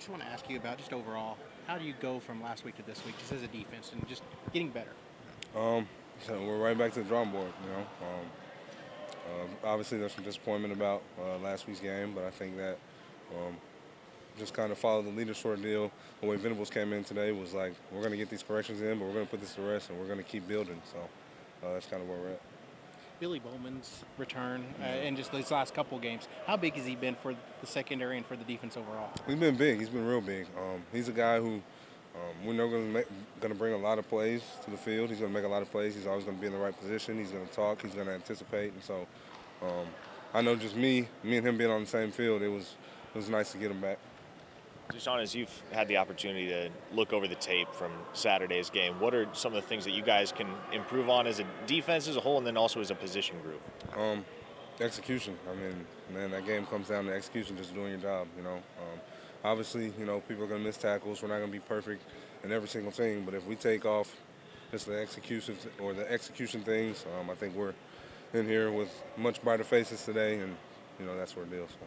Just want to ask you about just overall, how do you go from last week to this week, just as a defense and just getting better? Um, so we're right back to the drawing board. Obviously there's some disappointment about last week's game, but I think that um, just kind of followed the leader sort of deal. The way Venables came in today was like, we're going to get these corrections in, but we're going to put this to rest, and we're going to keep building. So that's kind of where we're at. Billy Bowman's return Yeah. in just these last couple of games, how big has he been for the secondary and for the defense overall? He's been big. He's been real big. He's a guy who we know going to bring a lot of plays to the field. He's going to make a lot of plays. He's always going to be in the right position. He's going to talk. He's going to anticipate. And so um, I know just me and him being on the same field, it was nice to get him back. DaShaun, as you've had the opportunity to look over the tape from Saturday's game, what are some of the things that you guys can improve on as a defense as a whole and then also as a position group? Execution. I mean, man, that game comes down to execution, just doing your job. Obviously, people are going to miss tackles. We're not going to be perfect in every single thing, but if we take off just the execution or the execution things, I think we're in here with much brighter faces today, and that's where it deals. So.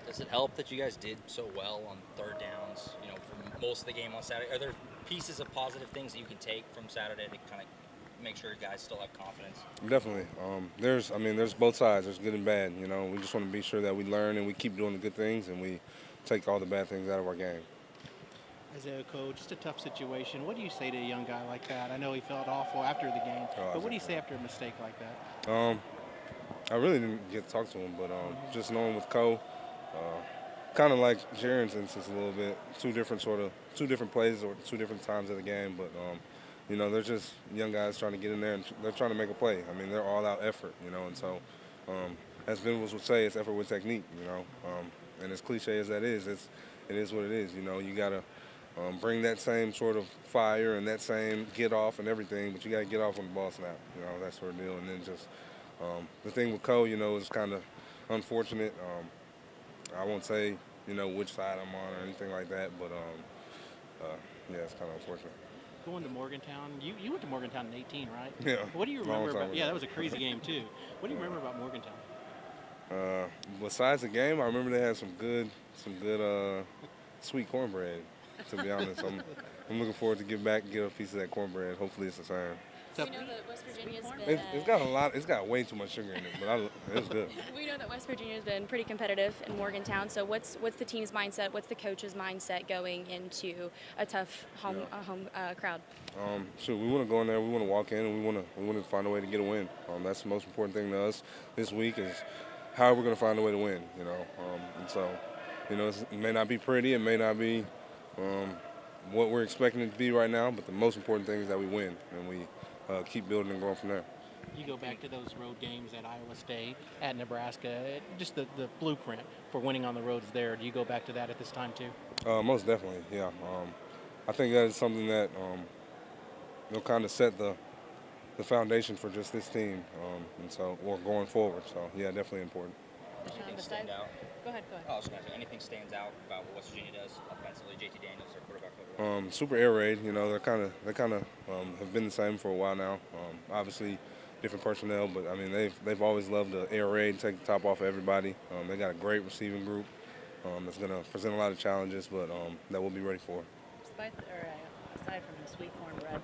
Does it help that you guys did so well on third downs, for most of the game on Saturday? Are there pieces of positive things that you can take from Saturday to kind of make sure guys still have confidence? Definitely. There's both sides. There's good and bad. We just want to be sure that we learn and we keep doing the good things and we take all the bad things out of our game. As a coach, just a tough situation. What do you say to a young guy like that? I know he felt awful after the game, but what do you say after a mistake like that? I really didn't get to talk to him, but just knowing with Cole, kind of like Jaren's instance a little bit, two different plays or two different times of the game, but they're just young guys trying to get in there and they're trying to make a play. I mean, they're all out effort, and so as Venables would say, it's effort with technique, and as cliche as that is, it is what it is. You gotta bring that same sort of fire and that same get off and everything, but you gotta get off when the ball snaps, that sort of deal, and then just the thing with Cole, is kind of unfortunate. I won't say, which side I'm on or anything like that, but yeah, it's kind of unfortunate. Going to Morgantown, you went to Morgantown in 18, right? Yeah. What do you remember Long time about? ago. Yeah, that was a crazy game too. What do you remember about Morgantown? Besides the game, I remember they had some good sweet cornbread. To be honest, I'm looking forward to get back and get a piece of that cornbread. Hopefully, it's the same. We know that West Virginia's been. It's got a lot. It's got way too much sugar in it, but it was good. We know that West Virginia's been pretty competitive in Morgantown. So what's the team's mindset? What's the coach's mindset going into a tough home crowd? We want to go in there. We want to walk in, and we want to find a way to get a win. That's the most important thing to us this week is how we're going to find a way to win. And so, it may not be pretty. It may not be what we're expecting it to be right now, but the most important thing is that we win and we keep building and going from there. You go back to those road games at Iowa State, at Nebraska, just the blueprint for winning on the roads there. Do you go back to that at this time too? Most definitely, yeah. I think that is something that will kind of set the foundation for just this team, and so or going forward. So yeah, definitely important. Anything stand out? Go ahead. Oh, I was going to say, anything stands out about what West Virginia does offensively? JT Daniels, their quarterback overall. Super air raid. They're kind of have been the same for a while now. Obviously, different personnel, but I mean they've always loved the air raid, take the top off of everybody. They got a great receiving group that's going to present a lot of challenges, but that we'll be ready for. Aside from the sweet cornbread,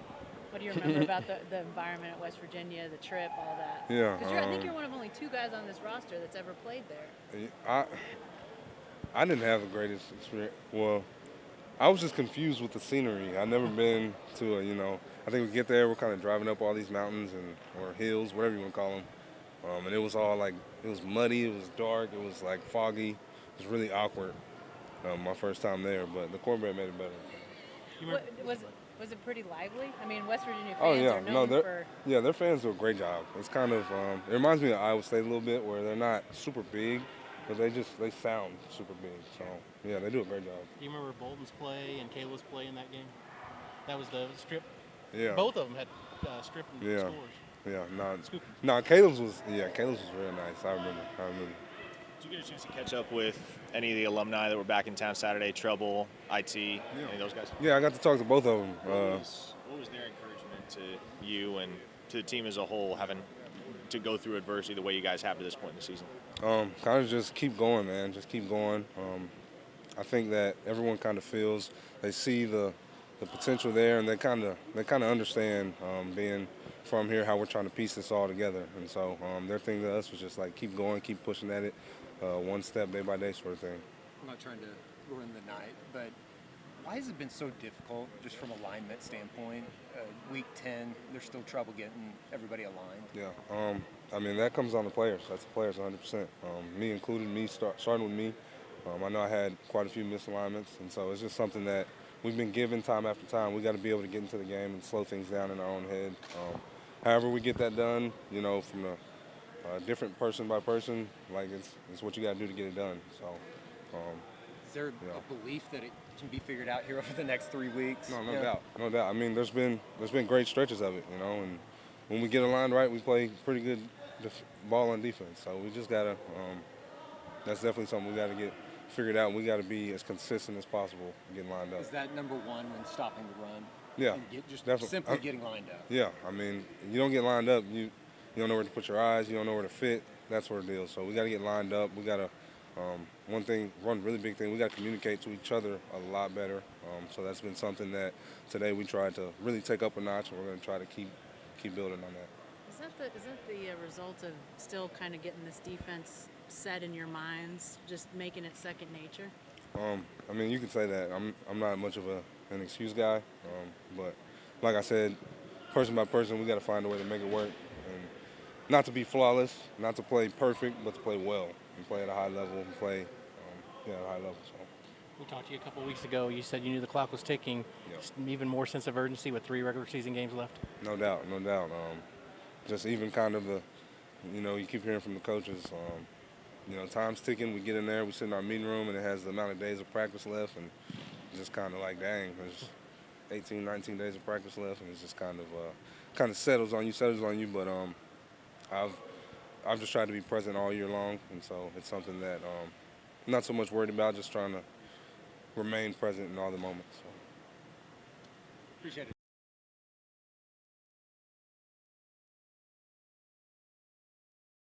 what do you remember about the environment at West Virginia, the trip, all that? Yeah. Because I think you're one of only two guys on this roster that's ever played there. I didn't have the greatest experience. Well, I was just confused with the scenery. I've never been to I think we get there, we're kind of driving up all these mountains or hills, whatever you want to call them. And it was all like, it was muddy, it was dark, it was like foggy. It was really awkward my first time there, but the cornbread made it better. Was it pretty lively? I mean, West Virginia fans Oh yeah, are known for. Yeah, their fans do a great job. It's kind of it reminds me of Iowa State a little bit, where they're not super big, but they sound super big. So yeah, they do a great job. Do you remember Bolden's play and Caleb's play in that game? That was the strip. Yeah. Both of them had strip and scores. Yeah, Caleb's was really nice. I remember. Did you get a chance to catch up with any of the alumni that were back in town Saturday? Treble, IT, any of those guys? Yeah, I got to talk to both of them. What was their encouragement to you and to the team as a whole, having to go through adversity the way you guys have to this point in the season? Kind of just keep going, man. Just keep going. I think that everyone kind of feels they see the potential there, and they kind of understand being from here how we're trying to piece this all together. And so their thing to us was just like keep going, keep pushing at it, one step day by day sort of thing. I'm not trying to ruin the night, but why has it been so difficult just from alignment standpoint? Week 10, there's still trouble getting everybody aligned. Yeah, I mean, that comes on the players. That's the players 100%. Me included, starting with me. I know I had quite a few misalignments, and so it's just something that we've been given time after time. We got to be able to get into the game and slow things down in our own head. However we get that done, you know, from a different person by person, like it's what you got to do to get it done. So. Is there a belief that it can be figured out here over the next 3 weeks? No doubt. I mean, there's been great stretches of it, you know, and when we get aligned right, we play pretty good ball on defense. So we just gotta. That's definitely something we got to get figured out. We got to be as consistent as possible getting lined up. Is that number one when stopping the run? Yeah, just definitely. Simply getting lined up. Yeah, I mean, you don't get lined up, you don't know where to put your eyes, you don't know where to fit. That sort of deal. So we got to get lined up. We got to. One really big thing, we got to communicate to each other a lot better. So that's been something that today we tried to really take up a notch, and we're going to try to keep building on that. Is that the result of still kind of getting this defense set in your minds, just making it second nature? I mean, you could say that. I'm not much of an excuse guy, but like I said, person by person, we got to find a way to make it work, and not to be flawless, not to play perfect, but to play well and play at a high level and play at a high level. So. We talked to you a couple of weeks ago. You said you knew the clock was ticking. Yep. Even more sense of urgency with 3 regular season games left. No doubt. Just even kind of you keep hearing from the coaches. Time's ticking. We get in there, we sit in our meeting room, and it has the amount of days of practice left, and just kind of like, dang, there's 18, 19 days of practice left, and it's just kind of settles on you. But I've just tried to be present all year long, and so it's something that I'm not so much worried about, just trying to remain present in all the moments. So. Appreciate it.